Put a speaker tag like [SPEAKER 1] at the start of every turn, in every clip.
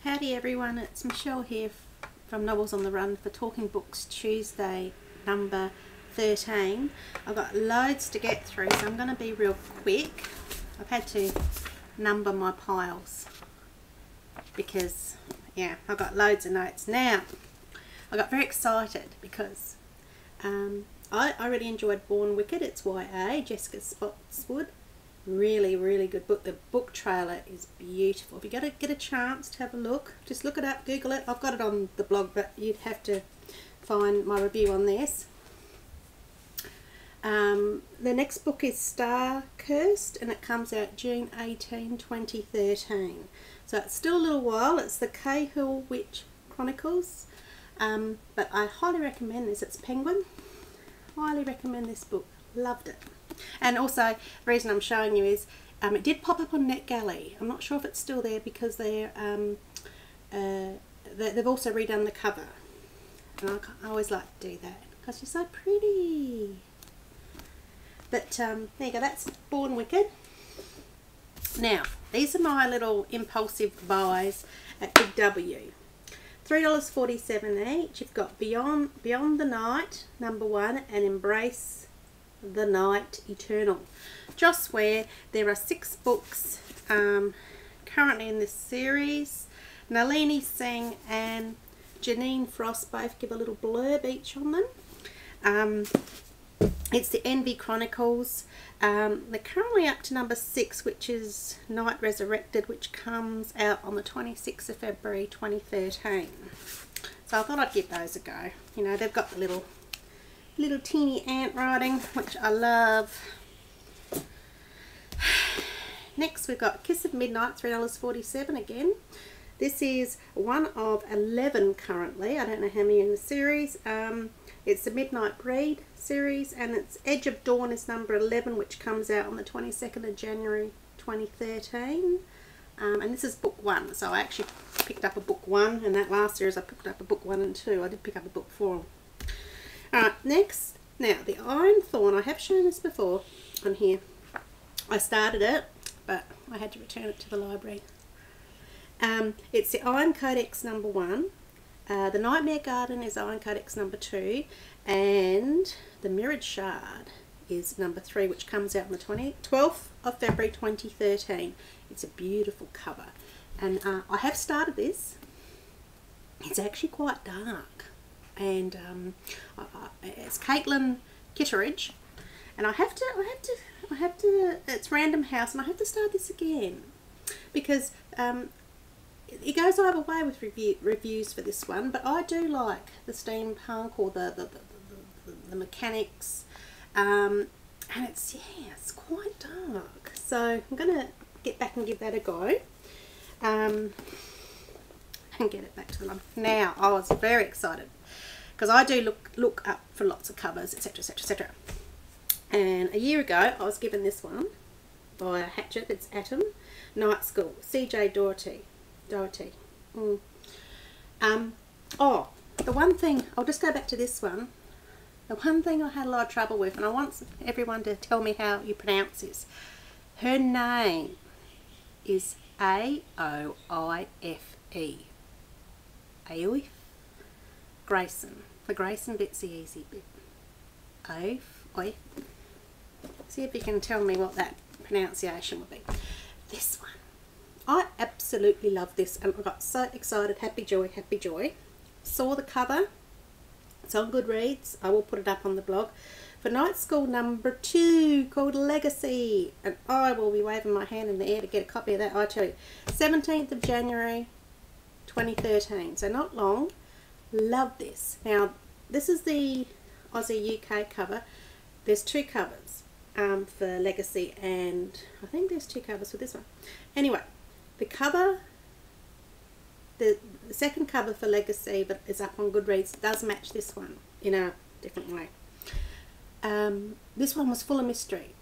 [SPEAKER 1] Howdy everyone, it's Michelle here from Novels on the Run for Talking Books Tuesday number 13. I've got loads to get through, so I'm going to be real quick. I've had to number my piles because, yeah, I've got loads of notes. Now, I got very excited because I really enjoyed Born Wicked. It's YA, Jessica Spotswood. Really good book. The book trailer is beautiful. If you get a chance to have a look, just look it up, Google it. I've got it on the blog, but you'd have to find my review on this. The next book is Star Cursed, and it comes out June 18, 2013. So it's still a little while. It's the Cahill Witch Chronicles, but I highly recommend this. It's Penguin. Highly recommend this book. Loved it. And also, the reason I'm showing you is it did pop up on NetGalley. I'm not sure if it's still there because they've also redone the cover, and I always like to do that because you're so pretty. But there you go, that's Born Wicked. Now, these are my little impulsive buys at Big W. $3.47 each. You've got Beyond the Night, #1, and Embrace the Night Eternal. Joss Ware. There are 6 books currently in this series. Nalini Singh and Janine Frost both give a little blurb each on them. It's the Envy Chronicles. They're currently up to number 6, which is Night Resurrected, which comes out on the 26th of February 2013. So I thought I'd give those a go. You know, they've got the little teeny ant writing, which I love. Next we've got Kiss of Midnight, $3.47 again. This is one of 11 currently. I don't know how many in the series. It's the Midnight Breed series, and it's Edge of Dawn is number 11, which comes out on the 22nd of January 2013. And this is book 1, so I actually picked up a book 1, and that last series I picked up a book 1 and 2. I did pick up a book 4. Alright, next, now the Iron Thorn. I have shown this before on here. I started it, but I had to return it to the library. It's the Iron Codex #1. The Nightmare Garden is Iron Codex #2, and the Mirrored Shard is #3, which comes out on the 12th of February 2013. It's a beautiful cover, and I have started this. It's actually quite dark. And it's Caitlin Kitteridge, and I have to. It's Random House, and I have to start this again because it goes either way with reviews for this one. But I do like the steampunk or the mechanics, and it's quite dark. So I'm gonna get back and give that a go. And get it back to the line. Now, I was very excited because I do look up for lots of covers, etc, etc, etc. And a year ago I was given this one by Hachette. It's Atom, Night School, C.J. Doherty. Oh, the one thing, I'll just go back to this one. The one thing I had a lot of trouble with, and I want everyone to tell me how you pronounce this. Her name is Aoife. Aoife Grayson. The Grayson bit's the easy bit. Oif. See if you can tell me what that pronunciation will be. This one. I absolutely love this, and I got so excited. Happy joy. Saw the cover. It's on Goodreads. I will put it up on the blog. For Night School #2, called Legacy. And I will be waving my hand in the air to get a copy of that, I tell you. 17th of January 2013, so not long. Love this. Now, this is the Aussie UK cover. There's 2 covers for Legacy, and I think there's 2 covers for this one. Anyway, the cover, the second cover for Legacy, but is up on Goodreads, does match this one in a different way. This one was full of mystery.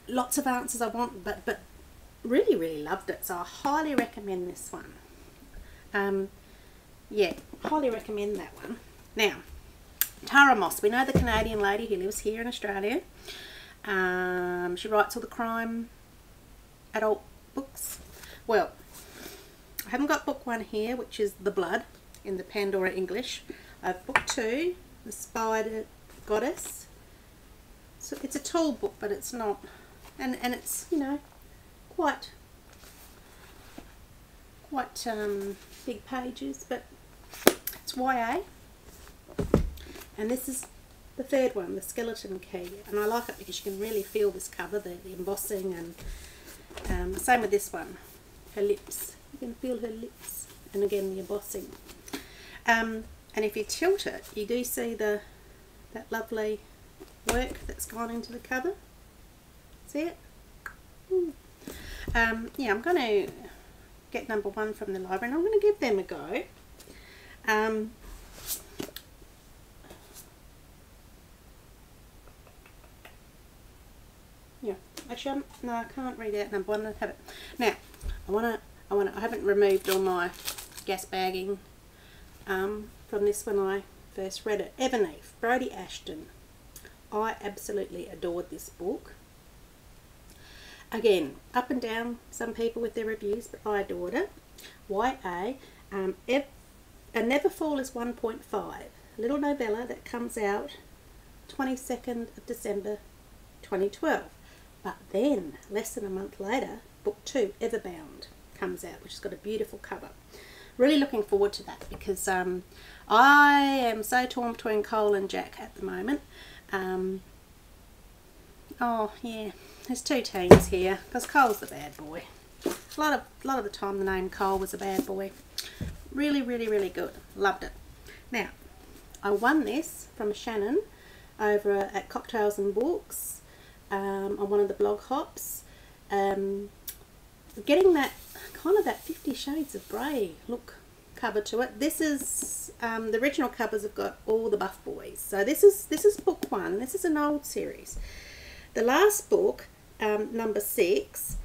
[SPEAKER 1] Lots of answers I want, but really loved it, so I highly recommend this one. Yeah, highly recommend that one. Now, Tara Moss, we know the Canadian lady who lives here in Australia. She writes all the crime adult books. Well, I haven't got book 1 here, which is The Blood in the Pandora English. I have book 2, The Spider Goddess. So it's a tall book, but it's not, and it's, you know, quite big pages, but it's YA. And this is the third one, The Skeleton Key, and I like it because you can really feel this cover, the embossing, and same with this one, her lips. You can feel her lips, and again the embossing. And if you tilt it, you do see that lovely work that's gone into the cover. See it? Yeah, I'm going to get number 1 from the library, and I'm going to give them a go. Yeah, actually, no, I can't read out number 1. I have it now. I haven't removed all my gas bagging from this when I first read it. Ebony, Brodie Ashton. I absolutely adored this book. Again, up and down some people with their reviews, but I adored it. YA, A Neverfall is 1.5, a little novella that comes out 22nd of December 2012. But then, less than a month later, book 2, Everbound, comes out, which has got a beautiful cover. Really looking forward to that because I am so torn between Cole and Jack at the moment. Oh yeah, there's 2 teams here because Cole's the bad boy. A lot of the time the name Cole was a bad boy. Really, really, really good. Loved it. Now, I won this from Shannon over at Cocktails and Books on one of the blog hops. Getting that kind of that 50 Shades of Grey look cover to it. This is the original covers have got all the Buff Boys. So this is book 1. This is an old series. The last book, number 6,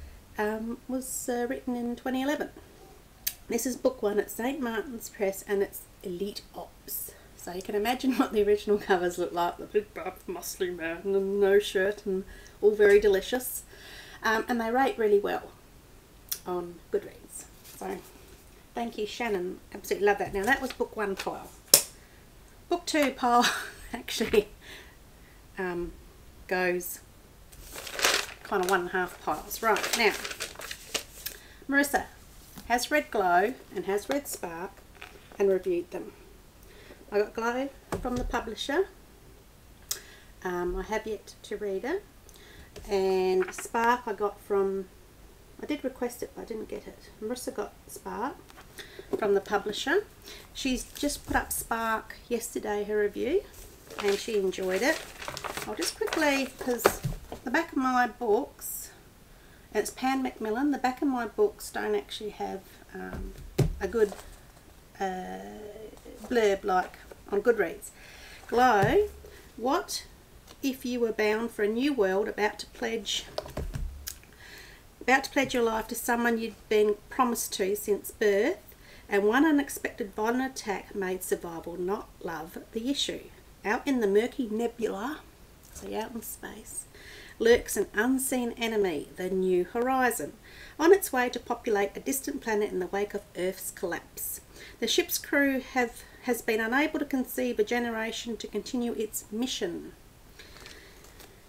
[SPEAKER 1] was written in 2011. This is book 1 at St. Martin's Press, and it's Elite Ops. So you can imagine what the original covers look like. The big buff muscly man and no shirt, and all very delicious. And they rate really well on Goodreads. So thank you, Shannon. Absolutely love that. Now that was book 1 pile. Book 2 pile actually goes kind of 1.5 piles. Right, now Marissa has read Glow and has read Spark and reviewed them. I got Glow from the publisher. I have yet to read it, and Spark I got from, I did request it but I didn't get it. Marissa got Spark from the publisher. She's just put up Spark yesterday, her review, and she enjoyed it. I'll just quickly, because the back of my books, and it's Pan Macmillan, the back of my books don't actually have a good blurb like on Goodreads. Glow, what if you were bound for a new world, about to pledge your life to someone you'd been promised to since birth, and one unexpected violent attack made survival, not love, the issue. Out in the murky nebula, so out in space, lurks an unseen enemy, the New Horizon, on its way to populate a distant planet in the wake of Earth's collapse. The ship's crew has been unable to conceive a generation to continue its mission.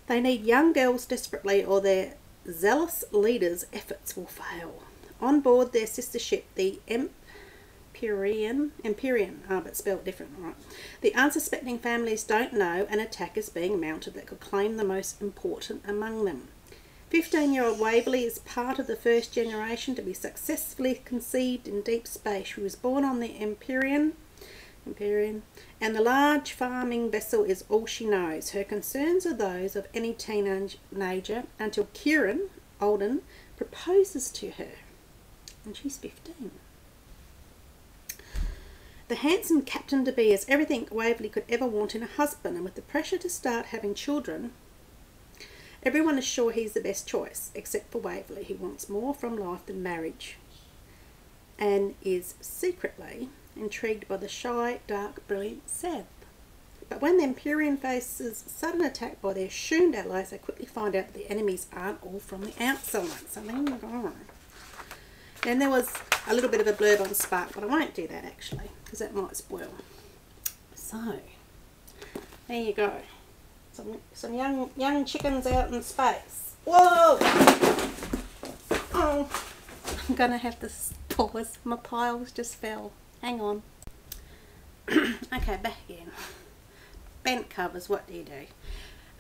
[SPEAKER 1] They need young girls desperately, or their zealous leaders' efforts will fail. On board their sister ship, the Empyrean, but spelled different, right? The unsuspecting families don't know an attack is being mounted that could claim the most important among them. 15-year-old Waverley is part of the first generation to be successfully conceived in deep space. She was born on the Empyrean, and the large farming vessel is all she knows. Her concerns are those of any teenager until Kieran Alden proposes to her, and she's 15. The handsome captain-to-be is everything Waverley could ever want in a husband, and with the pressure to start having children, everyone is sure he's the best choice, except for Waverley, who wants more from life than marriage, and is secretly intrigued by the shy, dark, brilliant Seb. But when the Empyrean faces sudden attack by their shooned allies, they quickly find out that the enemies aren't all from the outside. Something going on. Then there was a little bit of a blurb on Spark, but I won't do that actually because that might spoil. So there you go. Some young chickens out in space. Whoa! Oh, I'm gonna have to pause. My piles just fell. Hang on. Okay, back again. Bent covers. What do you do?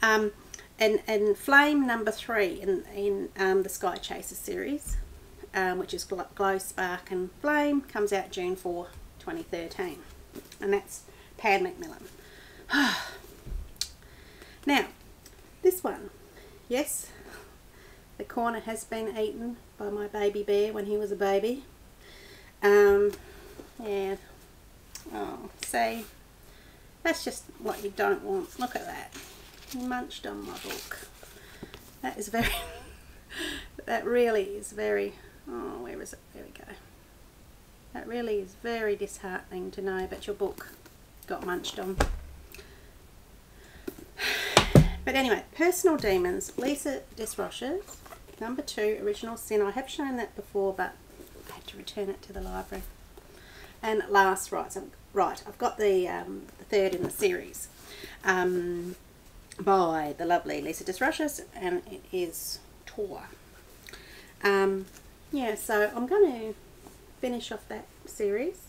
[SPEAKER 1] And Flame number 3 in the Sky Chaser series, which is Glow, Spark and Flame, comes out June 4, 2013, and that's Pan Macmillan. Now, this one, yes, the corner has been eaten by my baby bear when he was a baby. Yeah. Oh, see, that's just what you don't want. Look at that. He munched on my book. That is very, that really is very, oh, where is it? There we go. That really is very disheartening to know that your book got munched on. But anyway, Personal Demons, Lisa Desroches, number 2, Original Sin. I have shown that before, but I had to return it to the library. And Last Rites. Right, I've got the third in the series by the lovely Lisa Desroches, and it is Tor. Yeah, so I'm going to finish off that series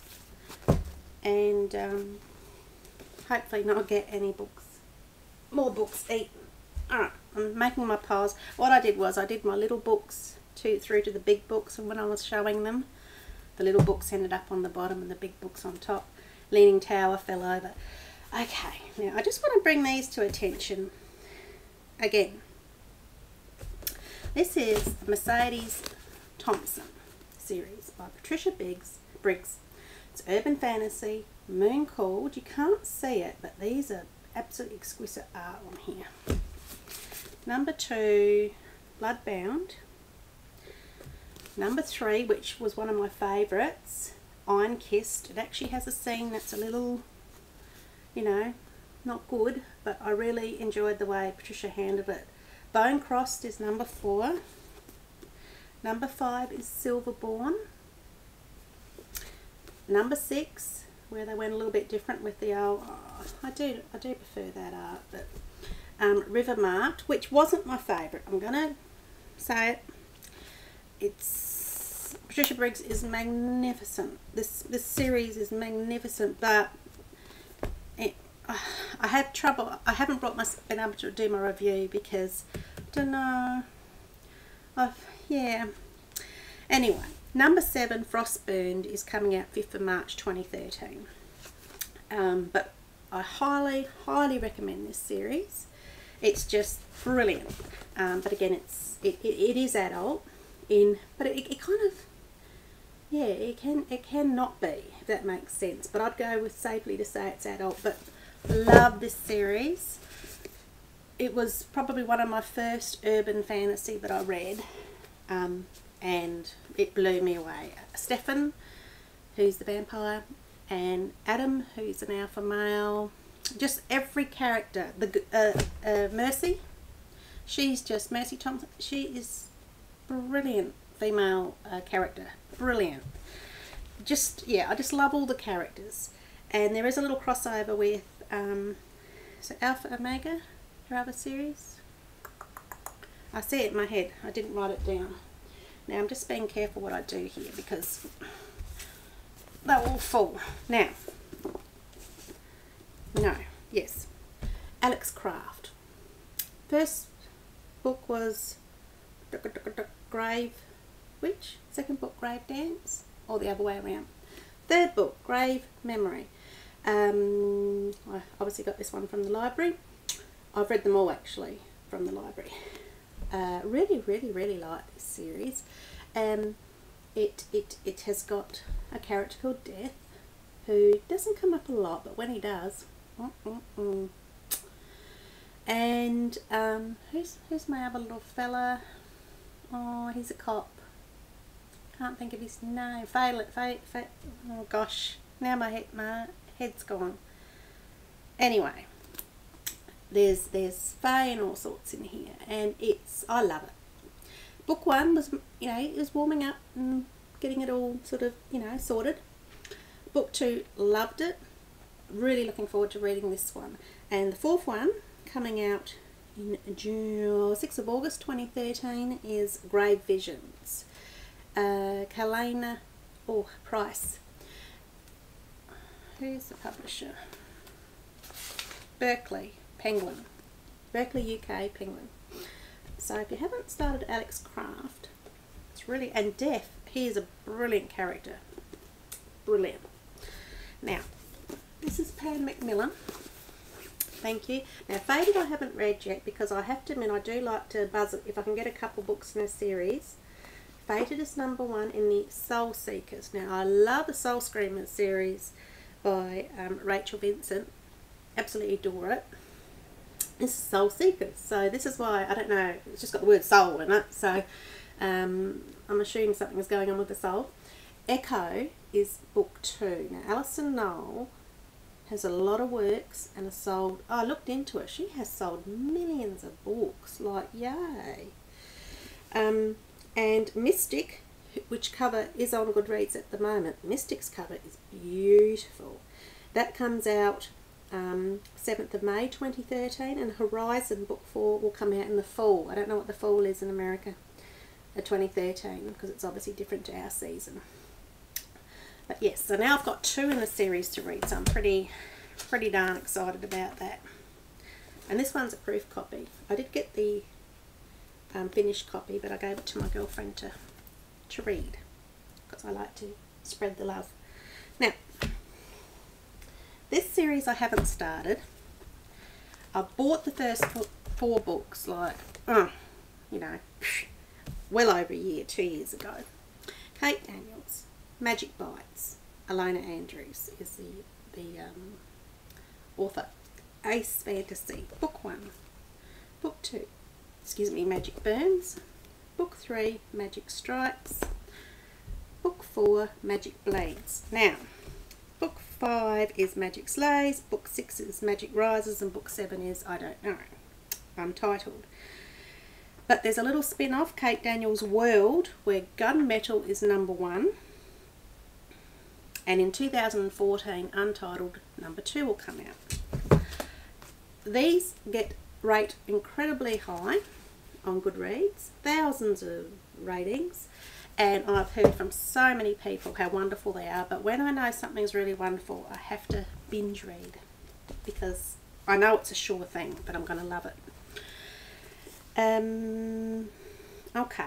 [SPEAKER 1] and hopefully not get any more books eaten. Alright, I'm making my piles. What I did was I did my little books through to the big books, and when I was showing them, the little books ended up on the bottom and the big books on top. Leaning Tower fell over. Okay, now I just want to bring these to attention again. This is the Mercedes Thompson series by Patricia Briggs. It's urban fantasy, moon called. You can't see it, but these are absolutely exquisite art on here. Number 2, Bloodbound. Number 3, which was one of my favourites, Iron Kissed. It actually has a scene that's a little, you know, not good, but I really enjoyed the way Patricia handled it. Bone Crossed is number 4. Number 5 is Silverborn. Number 6, where they went a little bit different with the old, oh, I do prefer that art, but River Marked, which wasn't my favourite. I'm gonna say it. It's Patricia Briggs is magnificent. This series is magnificent, but I had trouble. I haven't been able to do my review because I don't know. Yeah. Anyway, number 7, Frostburned, is coming out 5th of March 2013. But I highly recommend this series. It's just brilliant. But again, it is adult. But it kind of, yeah, it can not be, if that makes sense, but I'd go with safely to say it's adult. But love this series. It was probably one of my first urban fantasy that I read, and it blew me away. Stefan, who's the vampire, and Adam, who's an alpha male, just every character. Mercy, she's just Mercy Thompson. She is brilliant female character, brilliant. Just, yeah, I just love all the characters. And there is a little crossover with so Alpha Omega, her other series. I see it in my head, I didn't write it down. Now I'm just being careful what I do here because they're all full. Now, no, yes, Alex Craft. First book was Grave Witch, second book Grave Dance, or the other way around. Third book, Grave Memory. I obviously got this one from the library. I've read them all actually from the library. Really like this series. It has got a character called Death, who doesn't come up a lot, but when he does, and who's my other little fella? Oh, he's a cop. Can't think of his name. Oh gosh, now my head's gone. Anyway, there's Fae and all sorts in here, and I love it. Book 1 was, you know, it was warming up and getting it all sort of, you know, sorted. Book 2, loved it. Really looking forward to reading this one. And the 4th one, coming out in June, 6th of August 2013, is Grave Visions. Kalena Price. Who's the publisher? Berkeley Penguin. Berkeley UK Penguin. So if you haven't started Alex Craft, it's really, and Deaf, he is a brilliant character. Brilliant. Now, this is Pan Macmillan. Thank you. Now, Fated I haven't read yet because I have to admit I do like to buzz it if I can get a couple books in a series. Fated is number 1 in the Soul Seekers. Now, I love the Soul Screamers series by Rachel Vincent. Absolutely adore it. This is Soul Seekers, so this is why, I don't know, it's just got the word soul in it, so I'm assuming something is going on with the soul. Echo is book 2. Now, Alison Knoll has a lot of works and has sold, I looked into it, she has sold millions of books, like yay. And Mystic, which cover is on Goodreads at the moment, Mystic's cover is beautiful. That comes out 7th of May 2013, and Horizon book 4 will come out in the fall. I don't know what the fall is in America, 2013, because it's obviously different to our season. But yes, so now I've got 2 in the series to read, so I'm pretty darn excited about that. And this one's a proof copy. I did get the finished copy, but I gave it to my girlfriend to read because I like to spread the love. Now, this series I haven't started. I bought the first 4 books, like, you know, well over a year, 2 years ago. Kate Daniels, Magic Bites. Alona Andrews is the author. Ace Fantasy, book 1. Book 2, excuse me, Magic Burns. Book 3, Magic Strikes. Book 4, Magic Blades. Now, book 5 is Magic Slays, book 6 is Magic Rises, and book 7 is I don't know, Untitled. But there's a little spin-off, Kate Daniels' World, where Gunmetal is number 1. And in 2014, Untitled number 2 will come out. These rate incredibly high on Goodreads, thousands of ratings. And I've heard from so many people how wonderful they are. But when I know something's really wonderful, I have to binge read. Because I know it's a sure thing, but I'm going to love it. Okay.